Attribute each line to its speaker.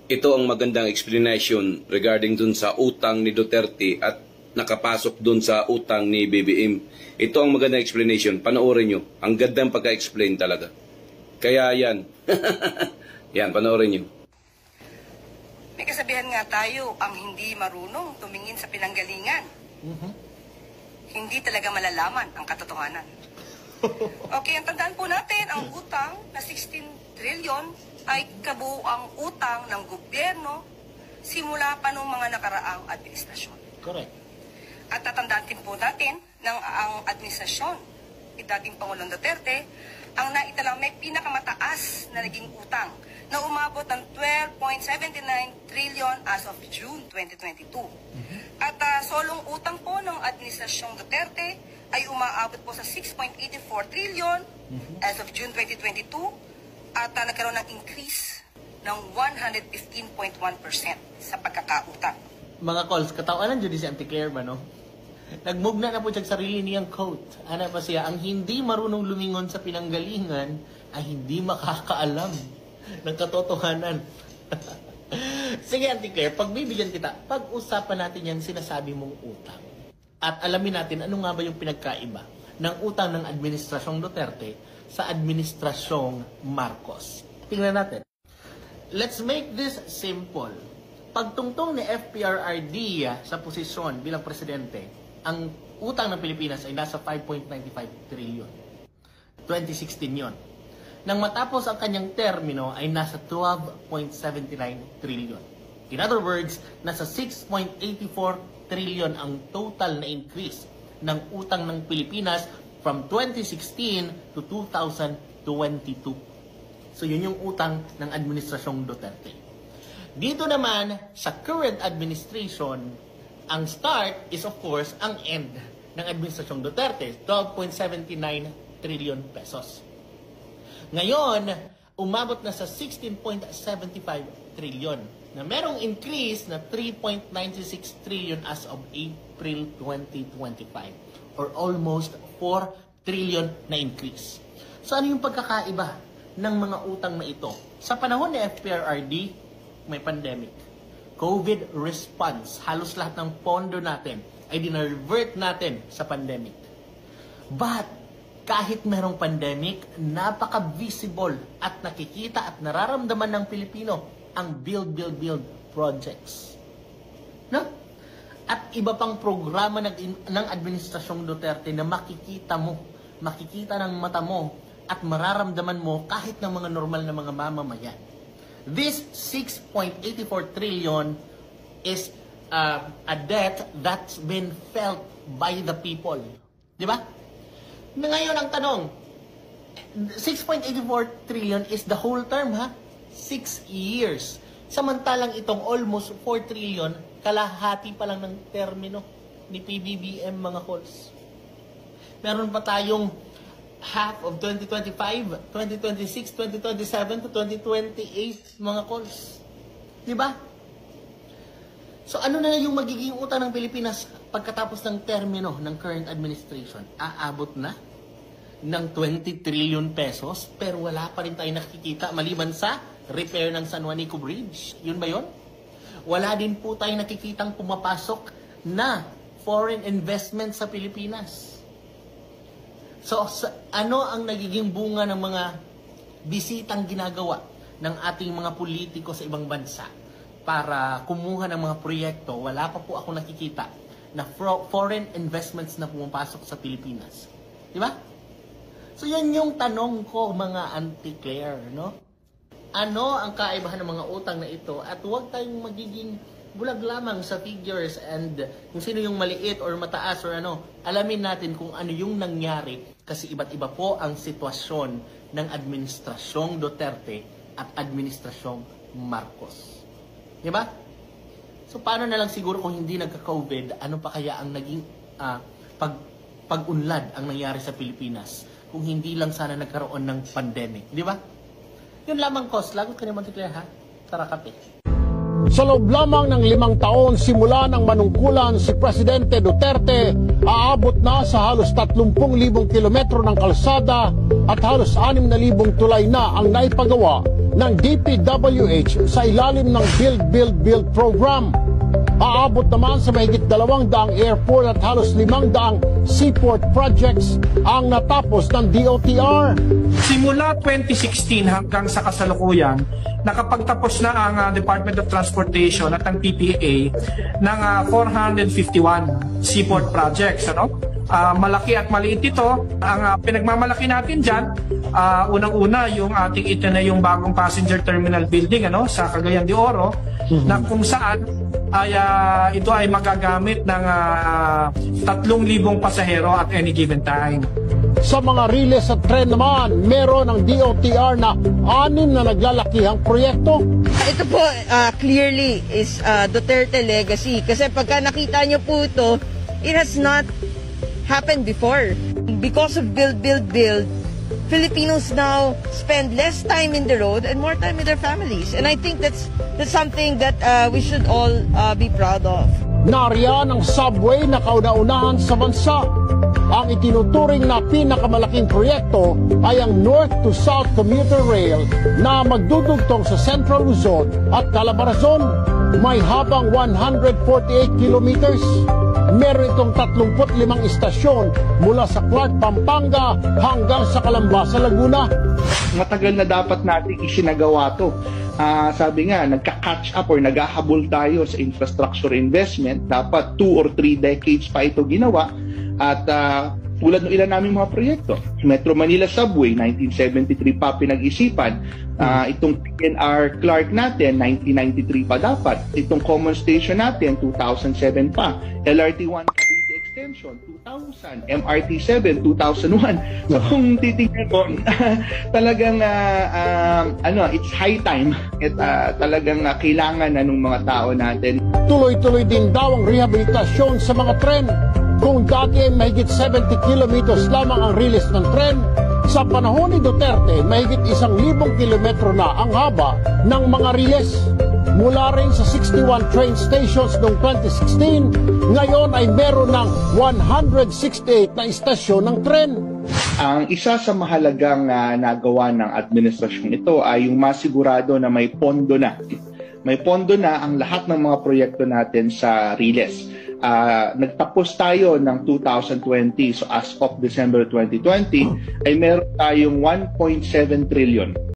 Speaker 1: ito ang magandang explanation regarding dun sa utang ni Duterte at nakapasok dun sa utang ni BBM. Ito ang magandang explanation. Panoorin nyo. Ang gandang pagka-explain talaga. Kaya yan. Yan, panoorin nyo.
Speaker 2: May kasabihan nga tayo, ang hindi marunong tumingin sa pinanggalingan. Hindi talaga malalaman ang katotohanan. Okay, ang tandaan po natin, ang utang na 16 trillion ay kabuuang utang ng gobyerno simula pa noong mga nakaraang administrasyon.
Speaker 3: Correct.
Speaker 2: At tatandaan din po natin ng ang administrasyon ni dating Pangulong Duterte ang naitalang may pinakamataas na naging utang na umabot ng 12.79 trillion as of June 2022. At solong utang po ng administrasyong Duterte ay umaabot po sa 6.84 trillion as of June 2022 at nagkaroon ng increase ng 115.1% sa pagkakautang.
Speaker 3: Mga calls, katawanan dyan si Auntie Claire ba, no? Nagmugna na po siya sarili niyang quote. Ano pa siya? Ang hindi marunong lumingon sa pinanggalingan ay hindi makakaalam ng katotohanan. Sige, Auntie Claire, pagbibigyan kita, pag-usapan natin yung sinasabi mong utang. At alamin natin ano nga ba yung pinagkaiba ng utang ng Administrasyong Duterte sa Administrasyong Marcos. Tingnan natin. Let's make this simple. Pagtungtong ni FPRRD sa posisyon bilang presidente, ang utang ng Pilipinas ay nasa 5.95 trillion. 2016 yon. Nang matapos ang kanyang termino ay nasa 12.79 trillion. In other words, nasa 6.84 trillion ang total na increase ng utang ng Pilipinas from 2016 to 2022. So yun yung utang ng Administrasyong Duterte. Dito naman, sa current administration, ang start is of course ang end ng Administrasyong Duterte, 12.79 trillion pesos. Ngayon, umabot na sa 16.75 trillion na merong increase na 3.96 trillion as of April 2025 or almost 4 trillion na increase. So ano yung pagkakaiba ng mga utang na ito? Sa panahon ni FPRRD, may pandemic. COVID response, halos lahat ng pondo natin ay dinrevert natin sa pandemic. But kahit merong pandemic, napaka-visible at nakikita at nararamdaman ng Pilipino ang build projects. No? At iba pang programa ng Administrasyong Duterte na makikita mo, makikita ng mata mo at mararamdaman mo kahit ng mga normal na mga mamamayan. This 6.84 trillion is a debt that's been felt by the people. Di ba? Ngayon ang tanong, 6.84 trillion is the whole term, ha? 6 years. Samantalang itong almost 4 trillion, kalahati pa lang ng termino ni PBBM, mga calls. Meron pa tayong half of 2025, 2026, 2027 to 2028, mga calls. Diba? So ano na yung magiging utang ng Pilipinas pagkatapos ng termino ng current administration? Aabot na ng 20 trillion pesos pero wala pa rin tayo nakikita maliban sa repair ng San Juanico Bridge. Yun ba yun? Wala din po tayo nakikitang pumapasok na foreign investment sa Pilipinas. So, ano ang nagiging bunga ng mga bisitang ginagawa ng ating mga politiko sa ibang bansa para kumuha ng mga proyekto? Wala pa po ako nakikita na foreign investments na pumapasok sa Pilipinas. Di ba? So, yan yung tanong ko, mga Auntie Claire, no? Ano ang kaibahan ng mga utang na ito? At huwag tayong magiging bulag lamang sa figures and kung sino yung maliit or mataas or ano. Alamin natin kung ano yung nangyari kasi iba't iba po ang sitwasyon ng Administrasyong Duterte at Administrasyong Marcos. Diba? So paano na lang siguro kung hindi nagka-COVID, ano pa kaya ang naging pag-unlad ang nangyari sa Pilipinas kung hindi lang sana nagkaroon ng pandemic. Di ba? Yun lamang, Kos. Lagot ka naman, Claire, ha? Tara, kape.
Speaker 4: Sa loob lamang ng 5 taon simula ng manungkulan si Presidente Duterte, aabot na sa halos 30,000 kilometro ng kalsada at halos 6,000 tulay na ang naipagawa ng DPWH sa ilalim ng Build program. Aabot naman sa mahigit 200 airport at halos 500 seaport projects ang natapos ng DOTR.
Speaker 5: Simula 2016 hanggang sa kasalukuyan, nakapagtapos na ang Department of Transportation at ang TPA ng 451 seaport projects. Malaki at maliit ito. Ang pinagmamalaki natin dyan, unang-una yung ating yung bagong passenger terminal building sa Cagayan de Oro, na kung saan ay ito ay magagamit ng 3,000 pasahero at any given time.
Speaker 4: Sa mga riles at tren naman, meron ng DOTR na 6 na naglalakihang proyekto.
Speaker 6: Ito po clearly is Duterte legacy kasi pagka nakita nyo po ito, it has not happened before. Because of build, Filipinos now spend less time in the road and more time with their families. And I think that's something that we should all be proud of.
Speaker 4: Nariyan ang subway na kauna-unahan sa bansa. Ang itinuturing na pinakamalaking proyekto ay ang North to South Commuter Rail na magdudugtong sa Central Luzon at Calabarzon. May habang 148 kilometers. Meron itong 35 istasyon mula sa Clark, Pampanga hanggang sa Calamba sa Laguna.
Speaker 7: Matagal na dapat natin isinagawa to. Sabi nga, nagka-catch up or naghahabol tayo sa infrastructure investment. Dapat 2 or 3 decades pa ito ginawa. At tulad ng ilan naming mga proyekto. Metro Manila Subway, 1973 pa pinag-isipan. Itong PNR Clark natin, 1993 pa dapat. Itong Common Station natin, 2007 pa. LRT1 Cavite Extension, 2000. MRT7, 2001. So kung titignan mo, talagang it's high time at talagang kailangan na ng mga tao natin.
Speaker 4: Tuloy-tuloy din daw ang rehabilitasyon sa mga tren. Kung dati ay mahigit 70 kilometers lamang ang riles ng tren, sa panahon ni Duterte, mahigit 1,000 kilometro na ang haba ng mga riles. Mula rin sa 61 train stations noong 2016, ngayon ay meron ng 168 na istasyon ng tren.
Speaker 7: Ang isa sa mahalagang nagawa ng administrasyon ito ay yung masigurado na may pondo na. May pondo na ang lahat ng mga proyekto natin sa riles. Nagtapos tayo ng 2020, so as of December 2020 ay meron tayong 1.7 trillion